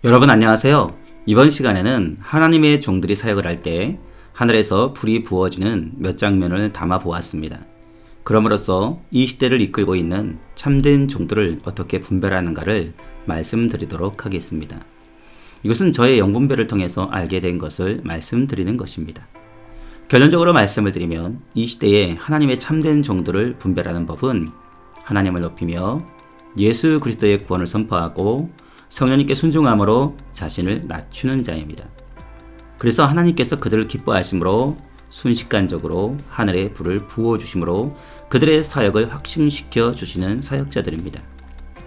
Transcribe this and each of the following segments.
여러분 안녕하세요. 이번 시간에는 하나님의 종들이 사역을 할 때 하늘에서 불이 부어지는 몇 장면을 담아 보았습니다. 그럼으로써 이 시대를 이끌고 있는 참된 종들을 어떻게 분별하는가를 말씀드리도록 하겠습니다. 이것은 저의 영분별을 통해서 알게 된 것을 말씀드리는 것입니다. 결론적으로 말씀을 드리면 이 시대에 하나님의 참된 종들을 분별하는 법은 하나님을 높이며 예수 그리스도의 구원을 선포하고 성령님께 순종함으로 자신을 낮추는 자입니다. 그래서 하나님께서 그들을 기뻐하심으로 순식간적으로 하늘의 불을 부어주심으로 그들의 사역을 확신시켜 주시는 사역자들입니다.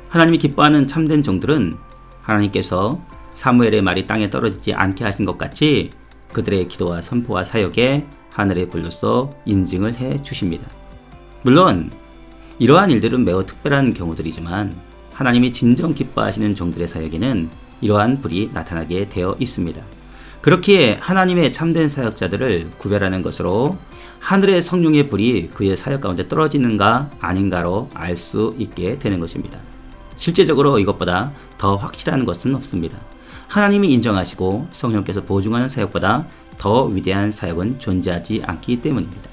하나님이 기뻐하는 참된 종들은 하나님께서 사무엘의 말이 땅에 떨어지지 않게 하신 것 같이 그들의 기도와 선포와 사역에 하늘의 불로써 인증을 해 주십니다. 물론 이러한 일들은 매우 특별한 경우들이지만 하나님이 진정 기뻐하시는 종들의 사역에는 이러한 불이 나타나게 되어 있습니다. 그렇기에 하나님의 참된 사역자들을 구별하는 것으로 하늘의 성령의 불이 그의 사역 가운데 떨어지는가 아닌가로 알 수 있게 되는 것입니다. 실제적으로 이것보다 더 확실한 것은 없습니다. 하나님이 인정하시고 성령께서 보증하는 사역보다 더 위대한 사역은 존재하지 않기 때문입니다.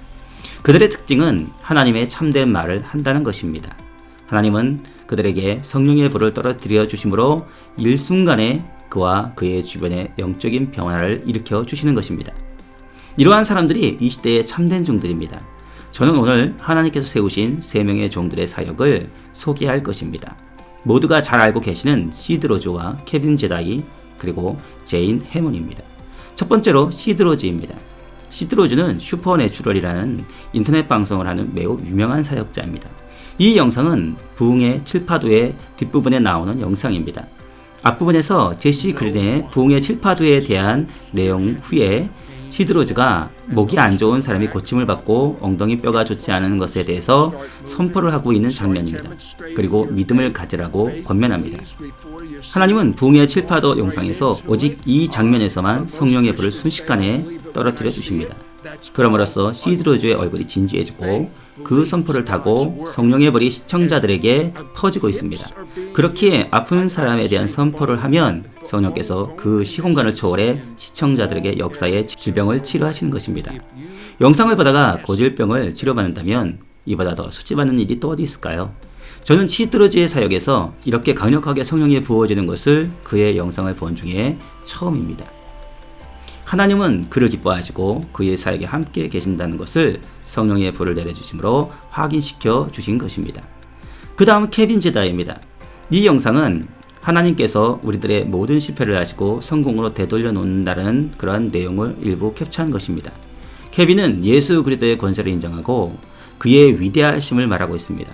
그들의 특징은 하나님의 참된 말을 한다는 것입니다. 하나님은 그들에게 성령의 불을 떨어뜨려 주심으로 일순간에 그와 그의 주변에 영적인 변화를 일으켜 주시는 것입니다. 이러한 사람들이 이 시대의 참된 종들입니다. 저는 오늘 하나님께서 세우신 3명의 종들의 사역을 소개할 것입니다. 모두가 잘 알고 계시는 시드 로즈와 케빈 제다이 그리고 제인 해문입니다. 첫 번째로 시드 로즈입니다. 시드 로즈는 슈퍼내추럴이라는 인터넷 방송을 하는 매우 유명한 사역자입니다. 이 영상은 부흥의 칠파도의 뒷부분에 나오는 영상입니다. 앞부분에서 제시 그린의 부흥의 칠파도에 대한 내용 후에 시드 로즈가 목이 안 좋은 사람이 고침을 받고 엉덩이 뼈가 좋지 않은 것에 대해서 선포를 하고 있는 장면입니다. 그리고 믿음을 가지라고 권면합니다. 하나님은 부흥의 칠파도 영상에서 오직 이 장면에서만 성령의 불을 순식간에 떨어뜨려 주십니다. 그럼으로써 시드 로즈의 얼굴이 진지해지고 그 선포를 타고 성령의 불이 시청자들에게 퍼지고 있습니다. 그렇기에 아픈 사람에 대한 선포를 하면 성령께서 그 시공간을 초월해 시청자들에게 역사의 질병을 치료하시는 것입니다. 영상을 보다가 고질병을 치료받는다면 이보다 더 수치받는 일이 또 어디 있을까요? 저는 시드 로즈의 사역에서 이렇게 강력하게 성령이 부어지는 것을 그의 영상을 본 중에 처음입니다. 하나님은 그를 기뻐하시고 그의 사역에 함께 계신다는 것을 성령의 불을 내려주심으로 확인시켜 주신 것입니다. 그 다음 케빈 제다이입니다. 이 영상은 하나님께서 우리들의 모든 실패를 하시고 성공으로 되돌려 놓는다는 그러한 내용을 일부 캡처한 것입니다. 케빈은 예수 그리스도의 권세를 인정하고 그의 위대하심을 말하고 있습니다.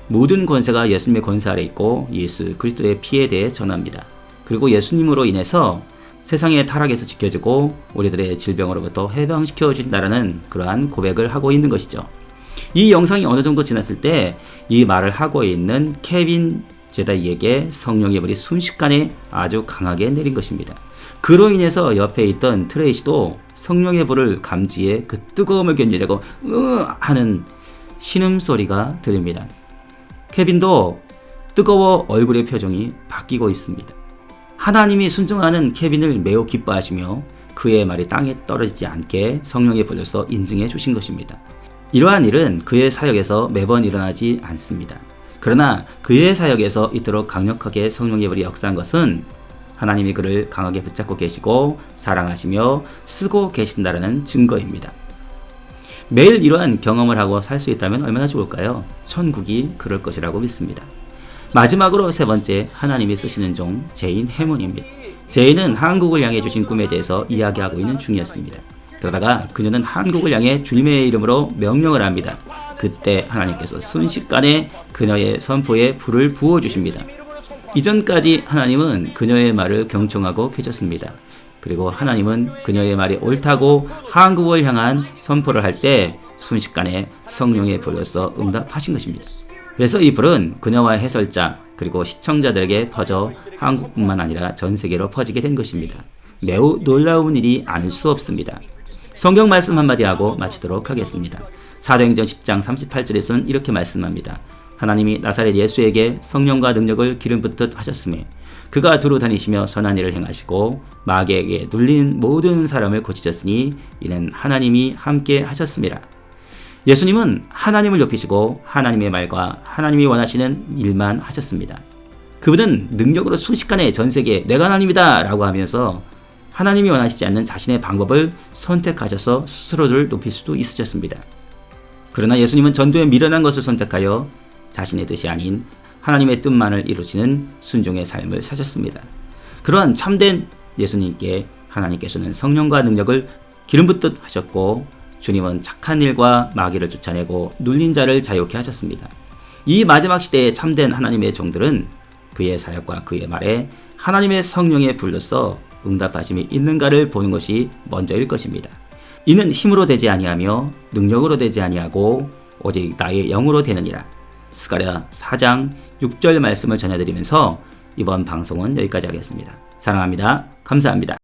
모든 권세가 예수님의 권세 아래 있고 예수 그리스도의 피에 대해 전합니다. 그리고 예수님으로 인해서 세상의 타락에서 지켜주고 우리들의 질병으로부터 해방시켜 주신다라는 그러한 고백을 하고 있는 것이죠. 이 영상이 어느 정도 지났을 때 이 말을 하고 있는 케빈 제다이에게 성령의 불이 순식간에 아주 강하게 내린 것입니다. 그로 인해서 옆에 있던 트레이시도 성령의 불을 감지해 그 뜨거움을 견디려고 하는 신음소리가 들립니다. 케빈도 뜨거워 얼굴의 표정이 바뀌고 있습니다. 하나님이 순종하는 케빈을 매우 기뻐하시며 그의 말이 땅에 떨어지지 않게 성령의 불로서 인증해 주신 것입니다. 이러한 일은 그의 사역에서 매번 일어나지 않습니다. 그러나 그의 사역에서 이토록 강력하게 성령의 불이 역사한 것은 하나님이 그를 강하게 붙잡고 계시고 사랑하시며 쓰고 계신다는 증거입니다. 매일 이러한 경험을 하고 살 수 있다면 얼마나 좋을까요? 천국이 그럴 것이라고 믿습니다. 마지막으로 세 번째 하나님이 쓰시는 종 제인 해문입니다. 제인은 한국을 향해 주신 꿈에 대해서 이야기하고 있는 중이었습니다. 그러다가 그녀는 한국을 향해 주님의 이름으로 명령을 합니다. 그때 하나님께서 순식간에 그녀의 선포에 불을 부어주십니다. 이전까지 하나님은 그녀의 말을 경청하고 계셨습니다. 그리고 하나님은 그녀의 말이 옳다고 한국을 향한 선포를 할 때 순식간에 성령의 불로서 응답하신 것입니다. 그래서 이 불은 그녀와 해설자 그리고 시청자들에게 퍼져 한국뿐만 아니라 전 세계로 퍼지게 된 것입니다. 매우 놀라운 일이 아닐 수 없습니다. 성경 말씀 한마디 하고 마치도록 하겠습니다. 사도행전 10장 38절에서는 이렇게 말씀합니다. 하나님이 나사렛 예수에게 성령과 능력을 기름 붓듯 하셨음에 그가 두루 다니시며 선한 일을 행하시고 마귀에게 눌린 모든 사람을 고치셨으니 이는 하나님이 함께 하셨습니다. 예수님은 하나님을 높이시고 하나님의 말과 하나님이 원하시는 일만 하셨습니다. 그분은 능력으로 순식간에 전 세계에 내가 하나님이다 라고 하면서 하나님이 원하시지 않는 자신의 방법을 선택하셔서 스스로를 높일 수도 있으셨습니다. 그러나 예수님은 전도에 미련한 것을 선택하여 자신의 뜻이 아닌 하나님의 뜻만을 이루시는 순종의 삶을 사셨습니다. 그러한 참된 예수님께 하나님께서는 성령과 능력을 기름 붓듯 하셨고 주님은 착한 일과 마귀를 쫓아내고 눌린 자를 자유케 하셨습니다. 이 마지막 시대의 참된 하나님의 종들은 그의 사역과 그의 말에 하나님의 성령의 불로써 응답하심이 있는가를 보는 것이 먼저일 것입니다. 이는 힘으로 되지 아니하며 능력으로 되지 아니하고 오직 나의 영으로 되느니라. 스가랴 4장 6절 말씀을 전해드리면서 이번 방송은 여기까지 하겠습니다. 사랑합니다. 감사합니다.